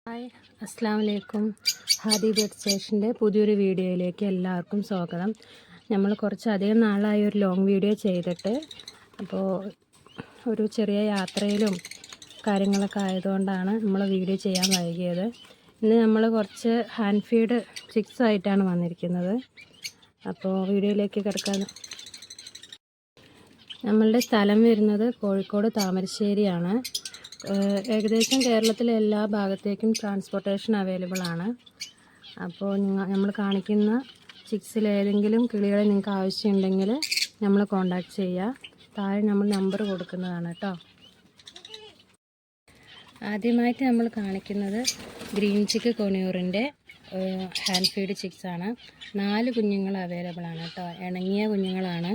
Hi, അസ്സാം വലൈക്കും. Hadi bird സ്റ്റേഷൻ്റെ പുതിയൊരു വീഡിയോയിലേക്ക് എല്ലാവർക്കും സ്വാഗതം. നമ്മൾ കുറച്ചധികം നാളായി ഒരു ലോങ് വീഡിയോ ചെയ്തിട്ട്. അപ്പോൾ ഒരു ചെറിയ യാത്രയിലും കാര്യങ്ങളൊക്കെ ആയതുകൊണ്ടാണ് നമ്മൾ വീഡിയോ ചെയ്യാൻ വൈകിയത്. ഇന്ന് നമ്മൾ കുറച്ച് ഹാൻഡ് ഫീഡ് ചിക്സ് ആയിട്ടാണ് വന്നിരിക്കുന്നത്. അപ്പോൾ വീഡിയോയിലേക്ക് കിടക്കാൻ നമ്മളുടെ സ്ഥലം വരുന്നത് കോഴിക്കോട് താമരശ്ശേരിയാണ്. ഏകദേശം കേരളത്തിലെ എല്ലാ ഭാഗത്തേക്കും ട്രാൻസ്പോർട്ടേഷൻ അവൈലബിൾ ആണ്. അപ്പോൾ നമ്മൾ കാണിക്കുന്ന ചിക്സിൽ ഏതെങ്കിലും കിളികളെ നിങ്ങൾക്ക് ആവശ്യമുണ്ടെങ്കിൽ നമ്മൾ കോൺടാക്റ്റ് ചെയ്യുക. താഴെ നമ്മൾ നമ്പർ കൊടുക്കുന്നതാണ് കേട്ടോ. ആദ്യമായിട്ട് നമ്മൾ കാണിക്കുന്നത് ഗ്രീൻ ചിക്ക് കൊണിയൂറിൻ്റെ ഹാൻഡ് ഫീഡ് ചിക്സാണ്. 4 കുഞ്ഞുങ്ങൾ അവൈലബിൾ ആണ് കേട്ടോ. ഇണങ്ങിയ കുഞ്ഞുങ്ങളാണ്.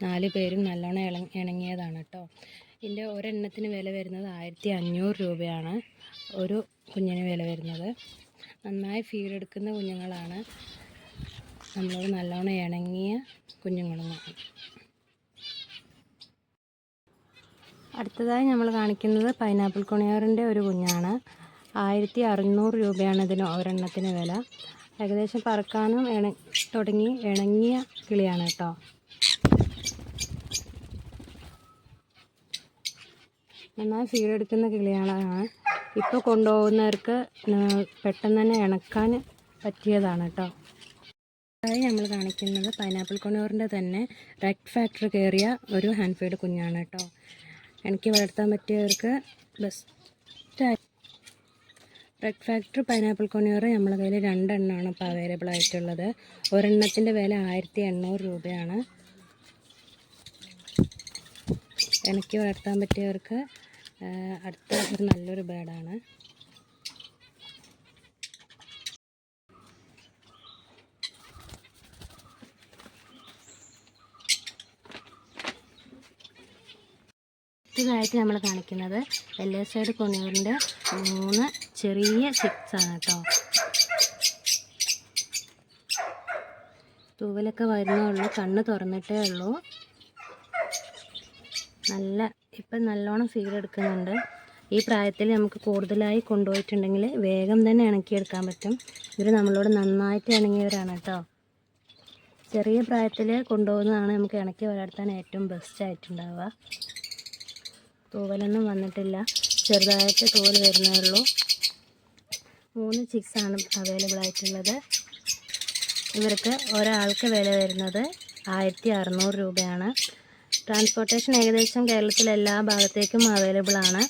4 പേരും നല്ലോണം ഇണങ്ങിയതാണ് കേട്ടോ. ഇതിൻ്റെ ഒരെണ്ണത്തിന് വില വരുന്നത് 1500 രൂപയാണ്. ഒരു കുഞ്ഞിന് വില വരുന്നത്. നന്നായി ഫീഡ് എടുക്കുന്ന കുഞ്ഞുങ്ങളാണ്. നമ്മളോട് നല്ലോണം ഇണങ്ങിയ കുഞ്ഞുങ്ങളാണ്. അടുത്തതായി നമ്മൾ കാണിക്കുന്നത് പൈനാപ്പിൾ കൊണിയൂറിൻ്റെ ഒരു കുഞ്ഞാണ്. 1600 രൂപയാണ് ഇതിന് ഒരെണ്ണത്തിന് വില. ഏകദേശം പറക്കാനും തുടങ്ങി ഇണങ്ങിയ കിളിയാണ് കേട്ടോ. നന്നായി ഫീഡ് എടുക്കുന്ന കിളികളാണ്. ഇപ്പോൾ കൊണ്ടുപോകുന്നവർക്ക് പെട്ടെന്ന് തന്നെ ഇണക്കാൻ പറ്റിയതാണ് കേട്ടോ. അതായി നമ്മൾ കാണിക്കുന്നത് പൈനാപ്പിൾ കൊണിയൂറിൻ്റെ തന്നെ റെഡ് ഫാക്ടർ കയറിയ ഒരു ഹാൻഡ് ഫീഡ് കുഞ്ഞാണ് കേട്ടോ. എനിക്ക് വളർത്താൻ പറ്റിയവർക്ക് best. Red factor pineapple conure നമ്മളെ കയ്യിൽ 2 എണ്ണമാണ് ഇപ്പോൾ അവൈലബിൾ ആയിട്ടുള്ളത്. ഒരെണ്ണത്തിൻ്റെ വില 1800 രൂപയാണ്. എനിക്ക് വളർത്താൻ പറ്റിയവർക്ക് അടുത്ത ഒരു നല്ലൊരു ബേഡാണ്. അടുത്തതായിട്ട് നമ്മൾ കാണിക്കുന്നത് യെല്ലോ സൈഡ് കൊണിയൂറിൻ്റെ 3 ചെറിയ ചിക്സാണ് കേട്ടോ. തൂവലൊക്കെ വരുന്നുള്ളൂ, കണ്ണ് തുറന്നിട്ടേ ഉള്ളൂ. ഇപ്പം നല്ലോണം ഫീഡ് എടുക്കുന്നുണ്ട്. ഈ പ്രായത്തിൽ നമുക്ക് കൂടുതലായി കൊണ്ടുപോയിട്ടുണ്ടെങ്കിൽ വേഗം തന്നെ ഇണക്കിയെടുക്കാൻ പറ്റും. ഇവർ നമ്മളോട് നന്നായിട്ട് ഇണങ്ങിയവരാണ് കേട്ടോ. ചെറിയ പ്രായത്തിൽ കൊണ്ടുപോകുന്നതാണ് നമുക്ക് ഇണക്കി വളർത്താൻ ഏറ്റവും ബെസ്റ്റ് ആയിട്ടുണ്ടാവുക. തൂവലൊന്നും വന്നിട്ടില്ല, ചെറുതായിട്ട് തൂവൽ വരുന്നേ ഉള്ളൂ. 3 ചിക്സാണ് അവൈലബിൾ ആയിട്ടുള്ളത്. ഇവർക്ക് ഒരാൾക്ക് വില വരുന്നത് 1600 രൂപയാണ്. ട്രാൻസ്പോർട്ടേഷൻ ഏകദേശം കേരളത്തിലെ എല്ലാ ഭാഗത്തേക്കും അവൈലബിൾ ആണ്.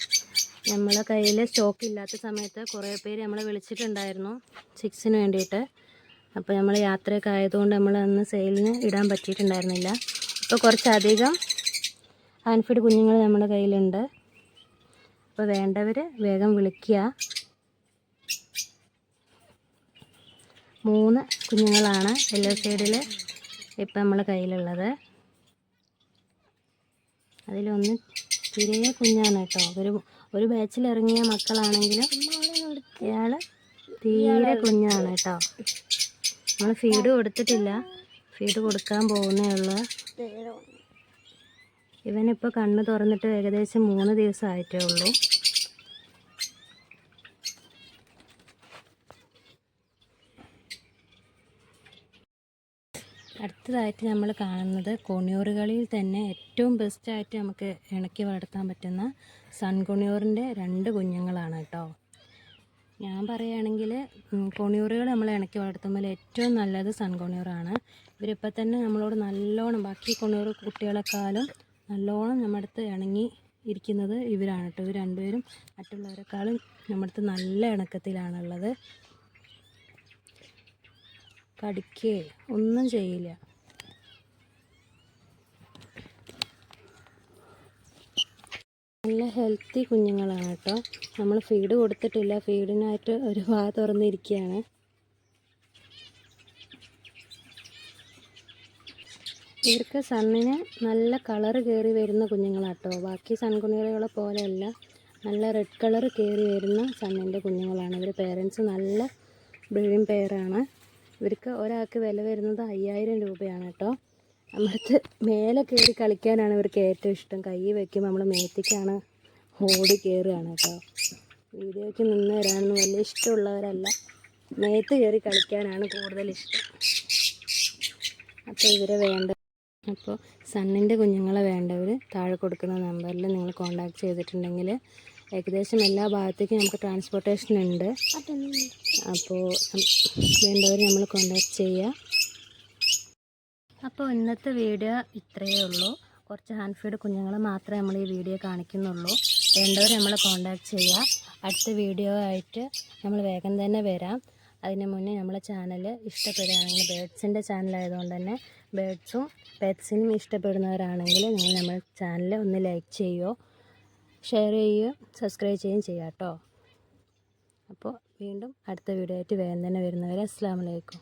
നമ്മളെ കയ്യിൽ സ്റ്റോക്ക് ഇല്ലാത്ത സമയത്ത് കുറേ പേര് നമ്മളെ വിളിച്ചിട്ടുണ്ടായിരുന്നു ചിക്സിന് വേണ്ടിയിട്ട്. അപ്പോൾ നമ്മൾ യാത്രയൊക്കെ ആയതുകൊണ്ട് നമ്മൾ അന്ന് സെയിലിന് ഇടാൻ പറ്റിയിട്ടുണ്ടായിരുന്നില്ല. ഇപ്പോൾ കുറച്ചധികം ഹാൻഡ് ഫീഡ് കുഞ്ഞുങ്ങൾ നമ്മുടെ കയ്യിലുണ്ട്. അപ്പോൾ വേണ്ടവർ വേഗം വിളിക്കുക. 3 കുഞ്ഞുങ്ങളാണ് യെല്ലോ സൈഡിൽ ഇപ്പം നമ്മളെ കയ്യിലുള്ളത്. അതിലൊന്ന് തീരെ കുഞ്ഞാണ് കേട്ടോ. ഒരു ബാച്ചിൽ ഇറങ്ങിയ മക്കളാണെങ്കിലും ഇയാൾ തീരെ കുഞ്ഞാണ് കേട്ടോ. നമ്മൾ ഫീഡ് കൊടുത്തിട്ടില്ല, ഫീഡ് കൊടുക്കാൻ പോകുന്നേ ഉള്ളൂ. ഇവനിപ്പോൾ കണ്ണ് തുറന്നിട്ട് ഏകദേശം 3 ദിവസമായിട്ടേ ഉള്ളൂ. അടുത്തതായിട്ട് നമ്മൾ കാണുന്നത് കൊണിയൂറുകളിൽ തന്നെ ഏറ്റവും ബെസ്റ്റായിട്ട് നമുക്ക് ഇണക്കി വളർത്താൻ പറ്റുന്ന സൺ കൊണിയൂറിൻ്റെ 2 കുഞ്ഞുങ്ങളാണ് കേട്ടോ. ഞാൻ പറയുകയാണെങ്കിൽ കൊണിയൂറുകൾ നമ്മൾ ഇണക്കി വളർത്തുമ്പോൾ ഏറ്റവും നല്ലത് സൺ കൊണിയൂറാണ്. ഇവരിപ്പോൾ തന്നെ നമ്മളോട് നല്ലോണം ബാക്കി കൊണിയൂർ കുട്ടികളെക്കാളും നല്ലോണം നമ്മുടെ അടുത്ത് ഇണങ്ങി ഇരിക്കുന്നത് ഇവരാണ് കേട്ടോ. ഇവർ 2 പേരും മറ്റുള്ളവരെക്കാളും നമ്മുടെ അടുത്ത് നല്ല ഇണക്കത്തിലാണുള്ളത്. കടിക്കേ ഒന്നും ചെയ്യില്ല. നല്ല ഹെൽത്തി കുഞ്ഞുങ്ങളാണ് കേട്ടോ. നമ്മൾ ഫീഡ് കൊടുത്തിട്ടില്ല, ഫീഡിനായിട്ട് ഒരു വാ തുറന്നിരിക്കുകയാണ്. ഇവർക്ക് സണ്ണിന് നല്ല കളറ് കയറി വരുന്ന കുഞ്ഞുങ്ങളാട്ടോ. ബാക്കി സൺകുണികളെ പോലെയല്ല, നല്ല റെഡ് കളറ് കയറി വരുന്ന സണ്ണിൻ്റെ കുഞ്ഞുങ്ങളാണ്. ഇവർ പേരൻസ് നല്ല ബ്രീഡിംഗ് പെയറാണ്. ഇവർക്ക് ഒരാൾക്ക് വില വരുന്നത് 5000 രൂപയാണ് കേട്ടോ. നമ്മളടുത്ത് മേലെ കയറി കളിക്കാനാണ് ഇവർക്ക് ഏറ്റവും ഇഷ്ടം. കൈ വയ്ക്കുമ്പോൾ നമ്മൾ മേത്തേക്കാണ് ഓടി കയറുകയാണ് കേട്ടോ. വീഡിയോയ്ക്ക് നിന്ന് തരാനൊന്നും വലിയ ഇഷ്ടമുള്ളവരല്ല. മേത്ത് കയറി കളിക്കാനാണ് കൂടുതൽ ഇഷ്ടം. അപ്പോൾ ഇവരെ അപ്പോൾ സണ്ണിൻ്റെ കുഞ്ഞുങ്ങളെ വേണ്ടവർ താഴെ കൊടുക്കുന്ന നമ്പറിൽ നിങ്ങൾ കോൺടാക്ട് ചെയ്തിട്ടുണ്ടെങ്കിൽ ഏകദേശം എല്ലാ ഭാഗത്തേക്കും നമുക്ക് ട്രാൻസ്പോർട്ടേഷൻ ഉണ്ട്. അപ്പോൾ വേണ്ടവർ നമ്മൾ കോൺടാക്ട് ചെയ്യുക. അപ്പോൾ ഇന്നത്തെ വീഡിയോ ഇത്രയേ ഉള്ളൂ. കുറച്ച് ഹാൻഡ് ഫീഡ് കുഞ്ഞുങ്ങളെ മാത്രമേ നമ്മൾ ഈ വീഡിയോ കാണിക്കുന്നുള്ളൂ. വേണ്ടവർ നമ്മൾ കോൺടാക്ട് ചെയ്യുക. അടുത്ത വീഡിയോ ആയിട്ട് നമ്മൾ വേഗം തന്നെ വരാം. അതിന് മുന്നേ നമ്മളെ ചാനൽ ഇഷ്ടപ്പെടുകയാണെങ്കിൽ, ബേഡ്സിൻ്റെ ചാനലായതുകൊണ്ട് തന്നെ ബേഡ്സും പെറ്റ്സിനും ഇഷ്ടപ്പെടുന്നവരാണെങ്കിൽ നിങ്ങൾ നമ്മുടെ ചാനൽ ഒന്ന് ലൈക്ക് ചെയ്യുകയോ ഷെയർ ചെയ്യുകയോ സബ്സ്ക്രൈബ് ചെയ്യുകയും ചെയ്യാം കേട്ടോ. അപ്പോൾ വീണ്ടും അടുത്ത വീഡിയോ ആയിട്ട് വേഗം തന്നെ വരുന്നവരെ അസ്സലാമു അലൈക്കും.